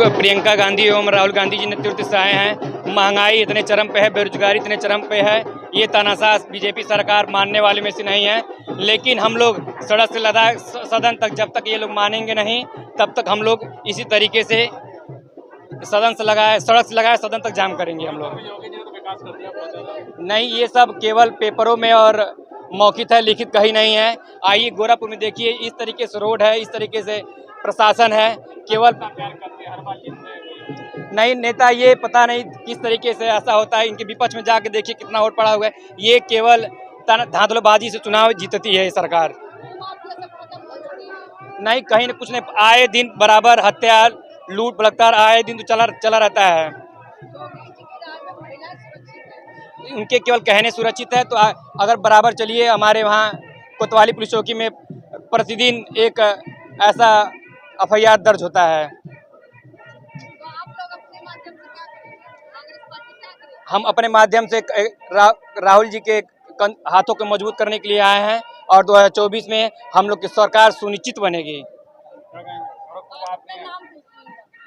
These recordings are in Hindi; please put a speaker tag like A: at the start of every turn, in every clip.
A: प्रियंका गांधी एवं राहुल गांधी जी नेतृत्व से आए हैं। महंगाई इतने चरम पे है, बेरोजगारी इतने चरम पे है, ये तानाशाह बीजेपी सरकार मानने वाले में से नहीं है। लेकिन हम लोग सड़क से लदा सदन तक, जब तक ये लोग मानेंगे नहीं तब तक हम लोग इसी तरीके से सड़क से लगाए सदन तक जाम करेंगे हम लोग। नहीं, ये सब केवल पेपरों में और मौखिक है, लिखित कहीं नहीं है। आइए गोरखपुर में देखिए, इस तरीके से रोड है, इस तरीके से प्रशासन है। केवल नहीं नेता, ये पता नहीं किस तरीके से ऐसा होता है। इनके विपक्ष में जाके देखिए कितना वोट पड़ा हुआ है। ये केवल धांधलीबाजी से चुनाव जीतती है ये सरकार। नहीं, कहीं न कुछ नहीं, आए दिन बराबर हत्या लूट बलात्कार आए दिन तो चला रहता है। उनके केवल कहने सुरक्षित है, तो अगर बराबर चलिए, हमारे वहाँ कोतवाली पुलिस चौकी में प्रतिदिन एक ऐसा एफआईआर दर्ज होता है। हम अपने माध्यम से राहुल जी के हाथों को मजबूत करने के लिए आए हैं और 2024 में हम लोग की सरकार सुनिश्चित बनेगी।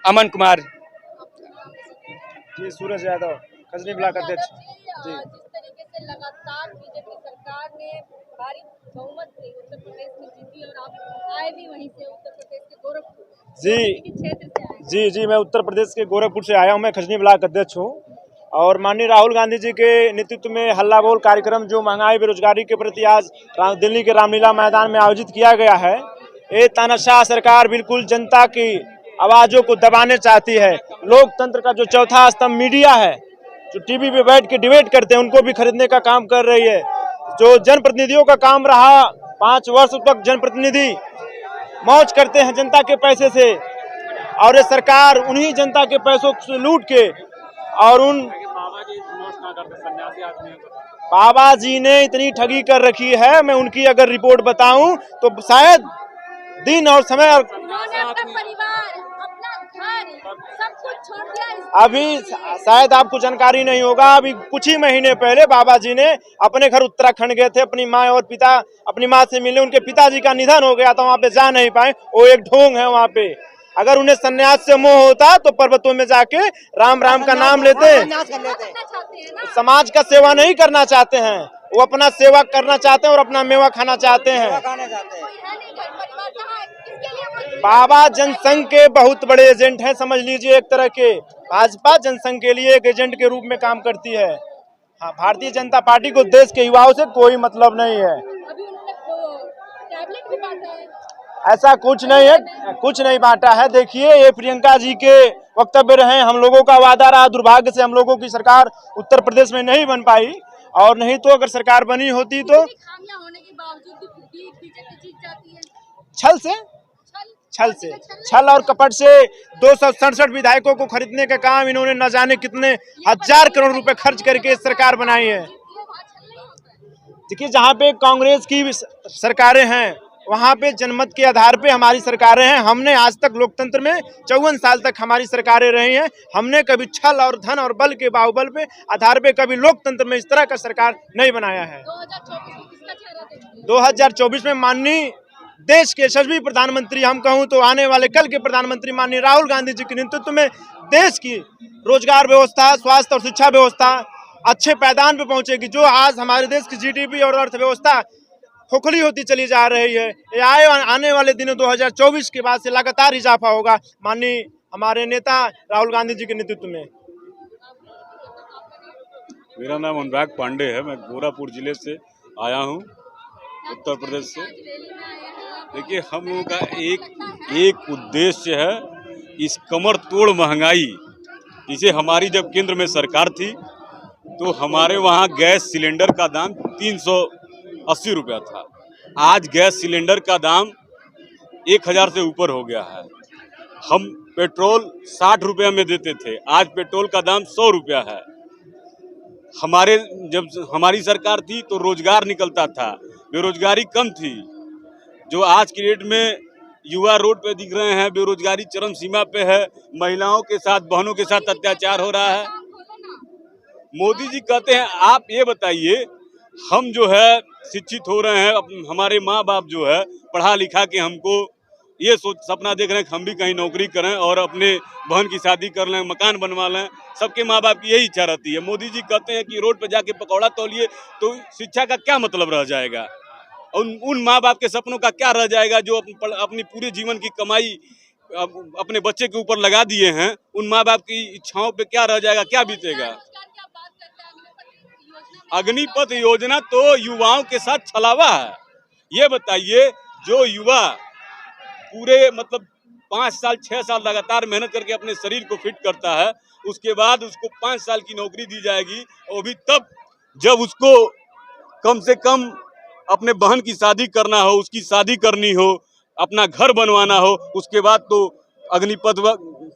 A: अमन कुमार
B: जी, सूरज यादव, खजनी ब्लॉक अध्यक्ष जी।
C: जिस तरीके से लगातार बीजेपी सरकार ने भारी बहुमत से उत्तर प्रदेश में जीती और आप आए भी वहीं से उत्तर प्रदेश के गोरखपुर क्षेत्र से आए।
B: जी, मैं उत्तर प्रदेश के गोरखपुर से आया हूं। मैं खजनी ब्लॉक अध्यक्ष हूं और माननीय राहुल गांधी जी के नेतृत्व में हल्ला बोल कार्यक्रम जो महंगाई बेरोजगारी के प्रति आज दिल्ली के रामलीला मैदान में आयोजित किया गया है, ये तानाशाह सरकार बिल्कुल जनता की आवाजों को दबाने चाहती है। लोकतंत्र का जो चौथा स्तंभ मीडिया है, जो टीवी पे बैठ के डिबेट करते हैं, उनको भी खरीदने का काम कर रही है। जो जनप्रतिनिधियों का काम रहा 5 वर्ष तक, जनप्रतिनिधि मौज करते हैं जनता के पैसे से, और ये सरकार उन्हीं जनता के पैसों से लूट के और उन बाबा जी ने इतनी ठगी कर रखी है, मैं उनकी अगर रिपोर्ट बताऊं तो शायद दिन और समय और अभी शायद आपको जानकारी नहीं होगा, अभी कुछ ही महीने पहले बाबा जी ने अपने घर उत्तराखंड गए थे अपनी माँ और पिता, अपनी माँ से मिलने। उनके पिताजी का निधन हो गया था, वहाँ पे जा नहीं पाए। वो एक ढोंग है वहाँ पे। अगर उन्हें सन्यास से मोह होता तो पर्वतों में जाके राम राम का नाम लेते। समाज का सेवा नहीं करना चाहते हैं, वो अपना सेवा करना चाहते हैं और अपना मेवा खाना चाहते हैं। बाबा जनसंघ के बहुत बड़े एजेंट हैं, समझ लीजिए। एक तरह के भाजपा जनसंघ के लिए एक एजेंट के रूप में काम करती है। हाँ, भारतीय जनता पार्टी को देश के युवाओं से कोई मतलब नहीं है। ऐसा कुछ नहीं है, कुछ नहीं बांटा है। देखिए, ये प्रियंका जी के वक्तव्य रहे, हम लोगों का वादा रहा। दुर्भाग्य से हम लोगों की सरकार उत्तर प्रदेश में नहीं बन पाई, और नहीं तो अगर सरकार बनी होती तो छल और कपट से 267 विधायकों को खरीदने का काम इन्होंने न जाने कितने हजार करोड़ रुपए खर्च करके सरकार बनाई है। देखिए, जहाँ पे कांग्रेस की सरकारें हैं, वहाँ पे जनमत के आधार पे हमारी सरकारें हैं। हमने आज तक लोकतंत्र में 54 साल तक हमारी सरकारें रही हैं। हमने कभी छल और धन और बल के बाहुबल पे आधार पे कभी लोकतंत्र में इस तरह का सरकार नहीं बनाया है। 2024 में माननीय देश के यशस्वी प्रधानमंत्री, हम कहूँ तो आने वाले कल के प्रधानमंत्री माननीय राहुल गांधी जी के नेतृत्व में देश की रोजगार व्यवस्था, स्वास्थ्य और शिक्षा व्यवस्था अच्छे पैदान पे पहुंचेगी। जो आज हमारे देश की जीडीपी और अर्थव्यवस्था खोखली होती चली जा रही है, ये आने वाले दिनों 2024 के बाद से लगातार इजाफा होगा माननीय हमारे नेता राहुल गांधी जी के नेतृत्व में।
D: मेरा नाम अनुराग पांडे है, मैं गोरखपुर जिले से आया हूँ, उत्तर प्रदेश से। देखिए, हम लोगों का एक उद्देश्य है, इस कमर तोड़ महंगाई। इसे हमारी जब केंद्र में सरकार थी तो हमारे वहाँ गैस सिलेंडर का दाम 380 रुपया था। आज गैस सिलेंडर का दाम 1000 से ऊपर हो गया है। हम पेट्रोल 60 रुपया में देते थे, आज पेट्रोल का दाम 100 रुपया है। जब हमारी सरकार थी तो रोजगार निकलता था, बेरोजगारी कम थी। जो आज की डेट में युवा रोड पे दिख रहे हैं, बेरोजगारी चरम सीमा पे है। महिलाओं के साथ, बहनों के साथ अत्याचार हो रहा है। मोदी जी कहते हैं, आप ये बताइए, हम जो है शिक्षित हो रहे हैं, हमारे माँ बाप जो है पढ़ा लिखा के हमको ये सपना देख रहे हैं कि हम भी कहीं नौकरी करें और अपने बहन की शादी कर लें, मकान बनवा लें। सबके माँ बाप की यही इच्छा रहती है। मोदी जी कहते हैं कि रोड पे जाके पकौड़ा तौलिए, तो शिक्षा का क्या मतलब रह जाएगा? उन माँ बाप के सपनों का क्या रह जाएगा जो अपनी पूरे जीवन की कमाई अपने बच्चे के ऊपर लगा दिए हैं? उन माँ बाप की इच्छाओं पे क्या रह जाएगा, क्या बीतेगा? अग्निपथ योजना तो युवाओं के साथ छलावा है। ये बताइए, जो युवा पूरे मतलब 5 साल 6 साल लगातार मेहनत करके अपने शरीर को फिट करता है, उसके बाद उसको 5 साल की नौकरी दी जाएगी, वो भी तब जब उसको कम से कम अपने बहन की शादी करना हो, उसकी शादी करनी हो, अपना घर बनवाना हो, उसके बाद तो अग्निपथ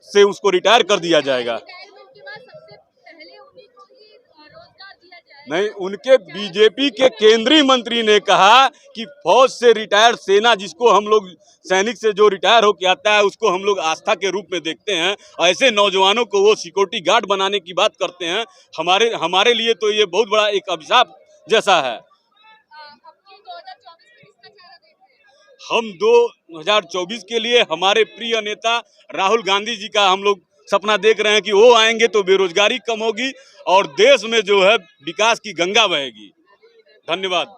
D: से उसको रिटायर कर दिया जाएगा। नहीं, उनके बीजेपी के केंद्रीय मंत्री ने कहा कि फौज से रिटायर्ड सेना, जिसको हम लोग सैनिक से जो रिटायर होके आता है उसको हम लोग आस्था के रूप में देखते हैं, ऐसे नौजवानों को वो सिक्योरिटी गार्ड बनाने की बात करते हैं। हमारे लिए तो ये बहुत बड़ा एक अभिशाप जैसा है। हम 2024 के लिए हमारे प्रिय नेता राहुल गांधी जी का हम लोग सपना देख रहे हैं कि वो आएंगे तो बेरोजगारी कम होगी और देश में जो है विकास की गंगा बहेगी। धन्यवाद।